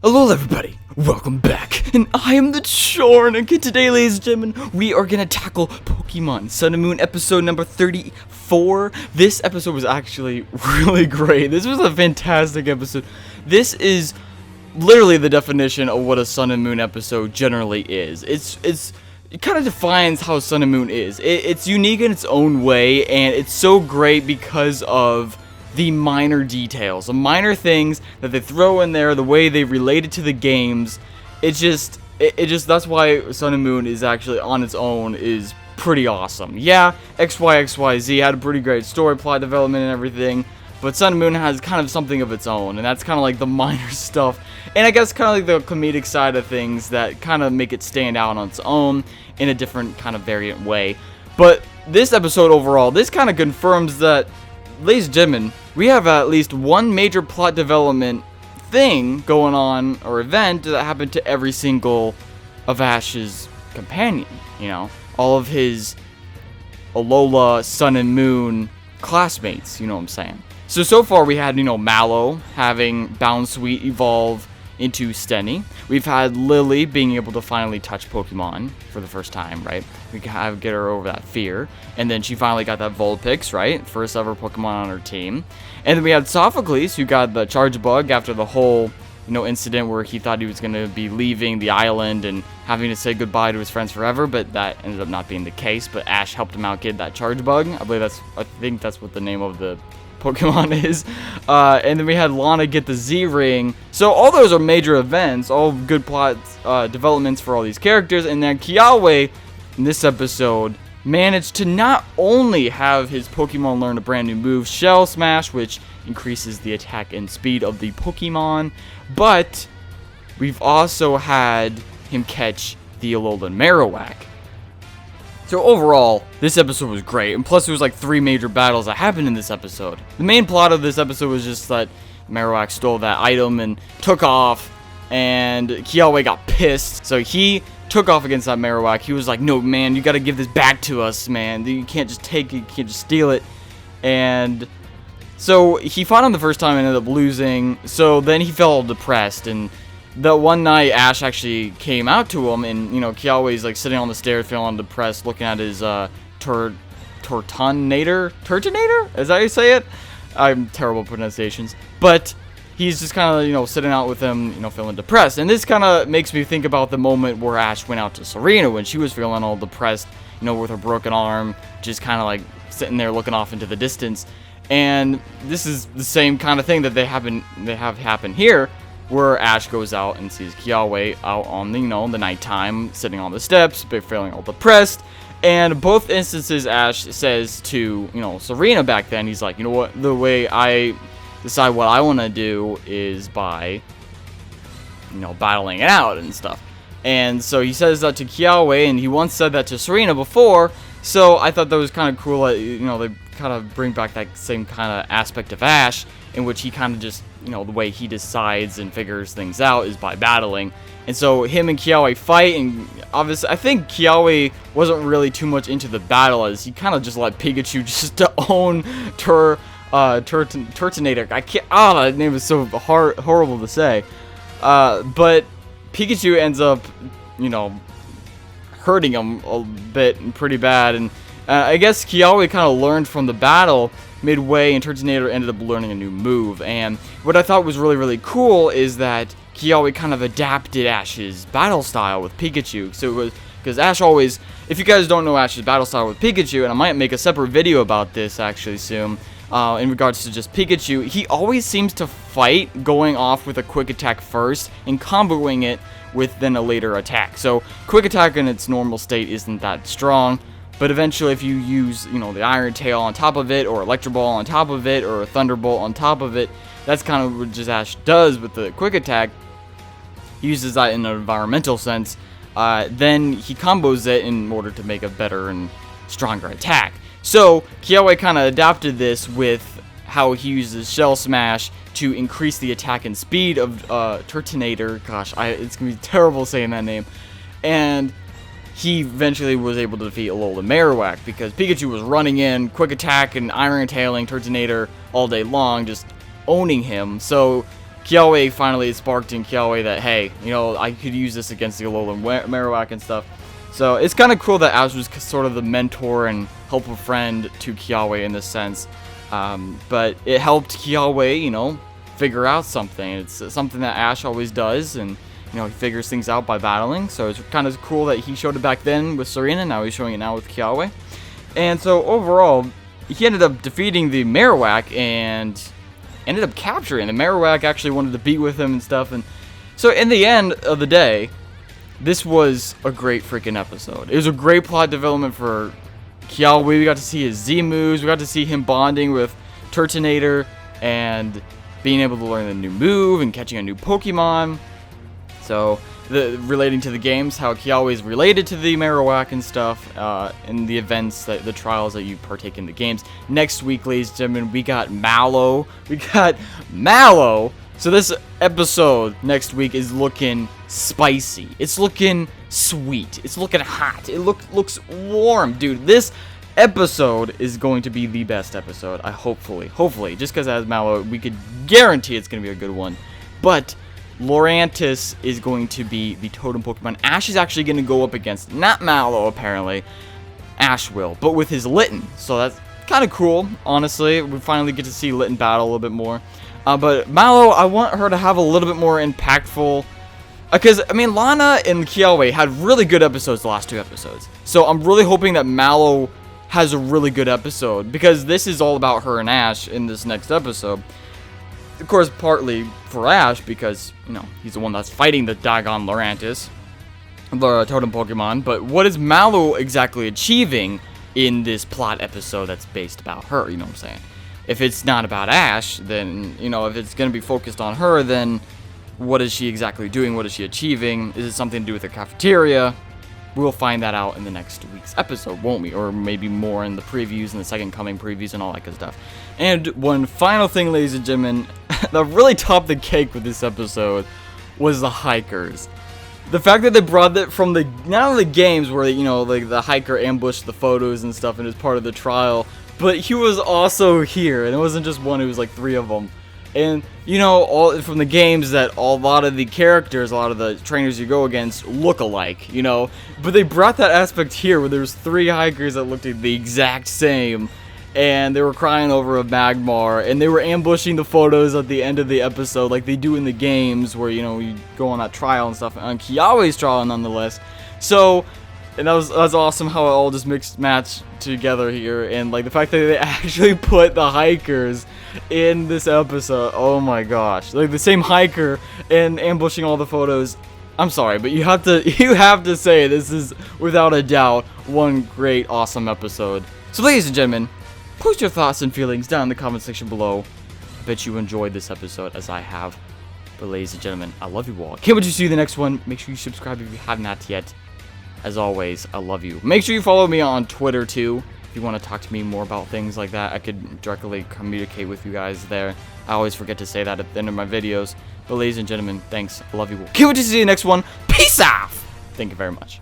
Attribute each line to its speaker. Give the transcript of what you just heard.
Speaker 1: Hello everybody, welcome back, and I am TheChornick, and today, ladies and gentlemen, we are gonna tackle Pokemon Sun and Moon episode number 34. This episode was actually really great. This was a fantastic episode. This is literally the definition of what a Sun and Moon episode generally is. It kind of defines how Sun and Moon is. It's unique in its own way, and it's so great because of the minor details, the minor things that they throw in there, the way they relate it to the games. That's why Sun and Moon is actually on its own is pretty awesome. Yeah, XYXYZ had a pretty great story, plot development, and everything, but Sun and Moon has kind of something of its own, and that's kind of like the minor stuff, and I guess kind of like the comedic side of things that kind of make it stand out on its own in a different kind of variant way. But this episode overall, this kind of confirms that, ladies and gentlemen, we have at least one major plot development thing going on, or event, that happened to every single of Ash's companion, you know, all of his Alola, Sun and Moon classmates, you know what I'm saying. So far we had, Mallow having Bounsweet evolve into Stenny. We've had Lily being able to finally touch Pokemon for the first time, right? We can get her over that fear. And then she finally got that Vulpix, right? First ever Pokemon on her team. And then we had Sophocles, who got the Charge Bug after the whole, incident where he thought he was going to be leaving the island and having to say goodbye to his friends forever, but that ended up not being the case. But Ash helped him out get that Charge Bug. I think that's what the name of the Pokemon is. And then we had Lana get the Z-Ring. So all those are major events, all good plot developments for all these characters. And then Kiawe, in this episode, managed to not only have his Pokemon learn a brand new move, Shell Smash, which increases the attack and speed of the Pokemon, but we've also had him catch the Alolan Marowak. So overall, this episode was great, and plus there was like 3 major battles that happened in this episode. The main plot of this episode was just that Marowak stole that item and took off, and Kiawe got pissed, so he took off against that Marowak. He was like, no man, you gotta give this back to us, man. You can't just take it, you can't just steal it. And so he fought him the first time and ended up losing, so then he felt all depressed, and that one night, Ash actually came out to him, and, Kiawe's, like, sitting on the stairs, feeling depressed, looking at his, Turtonator? Turtonator? Is that how you say it? I'm terrible at pronunciations. But he's just kind of, sitting out with him, feeling depressed. And this kind of makes me think about the moment where Ash went out to Serena when she was feeling all depressed, with her broken arm, just kind of, like, sitting there looking off into the distance. And this is the same kind of thing that they have happen here, where Ash goes out and sees Kiawe out on the, the nighttime, sitting on the steps, feeling all depressed. And both instances, Ash says to, Serena back then, he's like, you know what, the way I decide what I want to do is by, battling it out and stuff. And so he says that to Kiawe, and he once said that to Serena before, so I thought that was kind of cool that, they kind of bring back that same kind of aspect of Ash, in which he kind of just, the way he decides and figures things out is by battling. And so him and Kiawe fight, and obviously I think Kiawe wasn't really too much into the battle, as he kind of just let Pikachu just to own Turtonator. I can't, that name is so horrible to say. But Pikachu ends up, hurting him a bit and pretty bad, and I guess Kiawe kind of learned from the battle midway, and Turtonator ended up learning a new move. And what I thought was really, really cool is that Kiawe kind of adapted Ash's battle style with Pikachu. So it was, because Ash always, if you guys don't know Ash's battle style with Pikachu, and I might make a separate video about this actually soon, in regards to just Pikachu, he always seems to fight going off with a quick attack first and comboing it with then a later attack. So quick attack in its normal state isn't that strong, but eventually if you use, the Iron Tail on top of it, or Electro Ball on top of it, or a Thunderbolt on top of it, that's kind of what just Ash does with the quick attack. He uses that in an environmental sense. Then he combos it in order to make a better and stronger attack. So Kiawe kind of adapted this with how he uses Shell Smash to increase the attack and speed of Turtonator. Gosh, it's going to be terrible saying that name. And he eventually was able to defeat Alolan Marowak, because Pikachu was running in, quick attack and Iron Tailing Turtonator all day long, just owning him. So Kiawe finally sparked in Kiawe that, hey, you know, I could use this against the Alolan Marowak and stuff. So it's kind of cool that Ash was sort of the mentor and helpful friend to Kiawe in this sense. But it helped Kiawe, you know, figure out something. It's something that Ash always does, and you know, he figures things out by battling. So it's kind of cool that he showed it back then with Serena. Now he's showing it now with Kiawe. And so overall, he ended up defeating the Marowak and ended up capturing. The Marowak actually wanted to beat with him and stuff. And so in the end of the day, this was a great freaking episode. It was a great plot development for Kiawe. We got to see his Z moves. We got to see him bonding with Turtonator and being able to learn a new move and catching a new Pokemon. So, relating to the games, how Kiawe is related to the Marowak and stuff, in the events, the trials that you partake in the games. Next week, ladies and gentlemen, we got Mallow. So this episode next week is looking spicy. It's looking sweet. It's looking hot. It looks warm, dude. This episode is going to be the best episode. Hopefully, just because it has Mallow, we could guarantee it's going to be a good one. But Lurantis is going to be the totem Pokemon. Ash is actually going to go up against, not Mallow apparently, Ash will, but with his Litten. So that's kind of cool, honestly. We finally get to see Litten battle a little bit more. But Mallow, I want her to have a little bit more impactful, because, I mean, Lana and Kiawe had really good episodes the last 2 episodes. So I'm really hoping that Mallow has a really good episode, because this is all about her and Ash in this next episode. Of course, partly for Ash, because, you know, he's the one that's fighting the Dagon Lurantis, the totem Pokemon. But what is Mallow exactly achieving in this plot episode that's based about her, you know what I'm saying? If it's not about Ash, then, you know, if it's going to be focused on her, then what is she exactly doing? What is she achieving? Is it something to do with her cafeteria? We'll find that out in the next week's episode, won't we? Or maybe more in the previews and the second coming previews and all that good stuff. And one final thing, ladies and gentlemen, that really topped the cake with this episode was the hikers. The fact that they brought that from the, not only the games where, you know, like the hiker ambushed the photos and stuff and was part of the trial, but he was also here, and it wasn't just one, it was like 3 of them. And, you know, all from the games that a lot of the characters, a lot of the trainers you go against look alike, you know. But they brought that aspect here where there's 3 hikers that looked the exact same. And they were crying over a Magmar, and they were ambushing the photos at the end of the episode like they do in the games where, you know, you go on that trial and stuff, on Kiawe's trial nonetheless. So, and that was awesome how it all just mixed match together here, and like the fact that they actually put the hikers in this episode. Oh my gosh, like the same hiker and ambushing all the photos. I'm sorry, but you have to say this is without a doubt one great awesome episode. So ladies and gentlemen, post your thoughts and feelings down in the comment section below. I bet you enjoyed this episode as I have. But ladies and gentlemen, I love you all. Can't wait to see the next one. Make sure you subscribe if you have not yet. As always, I love you. Make sure you follow me on Twitter too. If you want to talk to me more about things like that, I could directly communicate with you guys there. I always forget to say that at the end of my videos. But ladies and gentlemen, thanks. I love you all. Can't wait to see the next one. Peace out! Thank you very much.